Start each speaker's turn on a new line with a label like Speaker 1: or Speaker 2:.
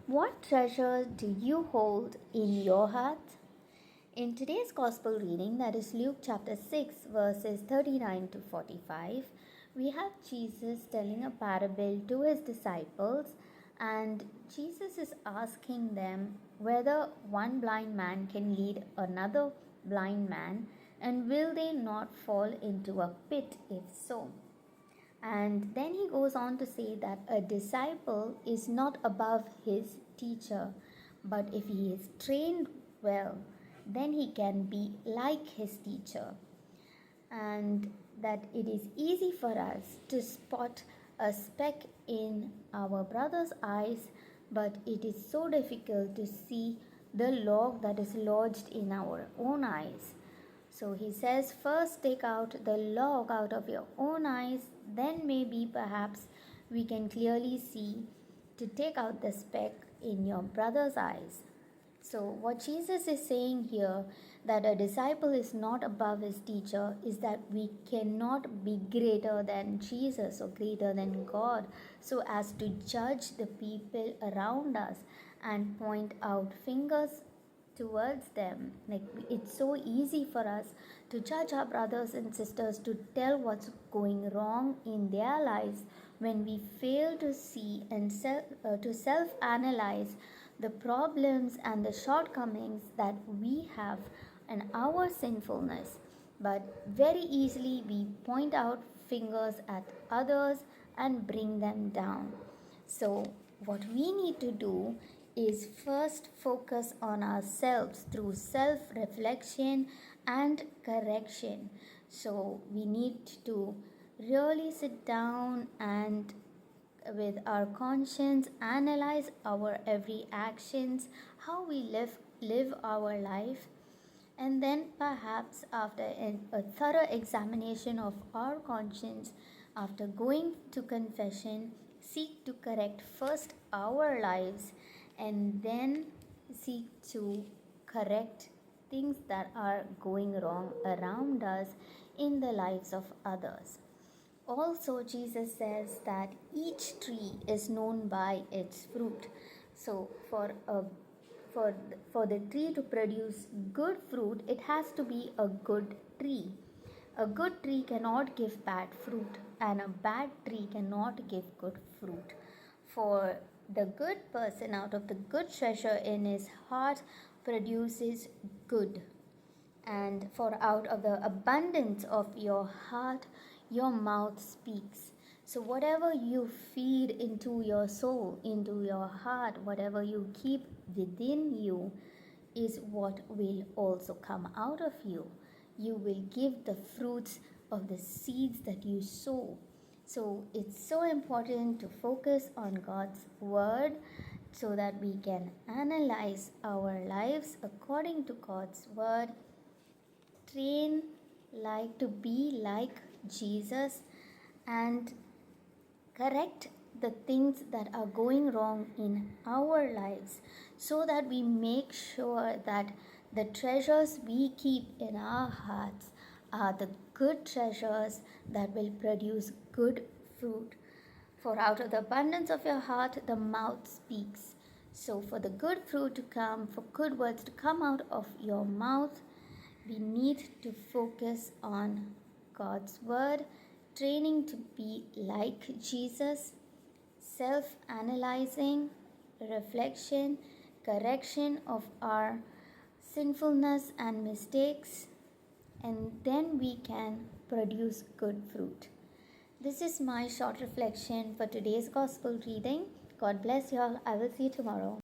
Speaker 1: What treasure do you hold in your heart? In today's Gospel reading, that is Luke chapter 6, verses 39 to 45, we have Jesus telling a parable to his disciples, and Jesus is asking them whether one blind man can lead another blind man, and will they not fall into a pit if so? And then he goes on to say that a disciple is not above his teacher, but if he is trained well, then he can be like his teacher. And that it is easy for us to spot a speck in our brother's eyes, but it is so difficult to see the log that is lodged in our own eyes. So he says, first take out the log out of your own eyes, then maybe perhaps we can clearly see to take out the speck in your brother's eyes. So what Jesus is saying here, that a disciple is not above his teacher, is that we cannot be greater than Jesus or greater than God, so as to judge the people around us and point out fingers towards them. Like, it's so easy for us to judge our brothers and sisters, to tell what's going wrong in their lives, when we fail to see and to self analyze the problems and the shortcomings that we have and our sinfulness. But very easily we point out fingers at others and bring them down. So what we need to do is first focus on ourselves through self reflection and correction. So we need to really sit down and with our conscience analyze our every actions, how we live our life, and then perhaps after a thorough examination of our conscience, after going to confession, seek to correct first our lives, and then seek to correct things that are going wrong around us in the lives of others. Also, Jesus says that each tree is known by its fruit. So for the tree to produce good fruit, it has to be a good tree. A good tree cannot give bad fruit, and a bad tree cannot give good fruit. For the good person, out of the good treasure in his heart, produces good. And for out of the abundance of your heart, your mouth speaks. So whatever you feed into your soul, into your heart, whatever you keep within you, is what will also come out of you. You will give the fruits of the seeds that you sow. So it's so important to focus on God's word, so that we can analyze our lives according to God's word, train like to be like Jesus, and correct the things that are going wrong in our lives, so that we make sure that the treasures we keep in our hearts are the good treasures that will produce good fruit. For out of the abundance of your heart, the mouth speaks. So, for the good fruit to come, for good words to come out of your mouth, we need to focus on God's word, training to be like Jesus, self analyzing, reflection, correction of our sinfulness and mistakes, and then we can produce good fruit. This is my short reflection for today's gospel reading. God bless you all. I will see you tomorrow.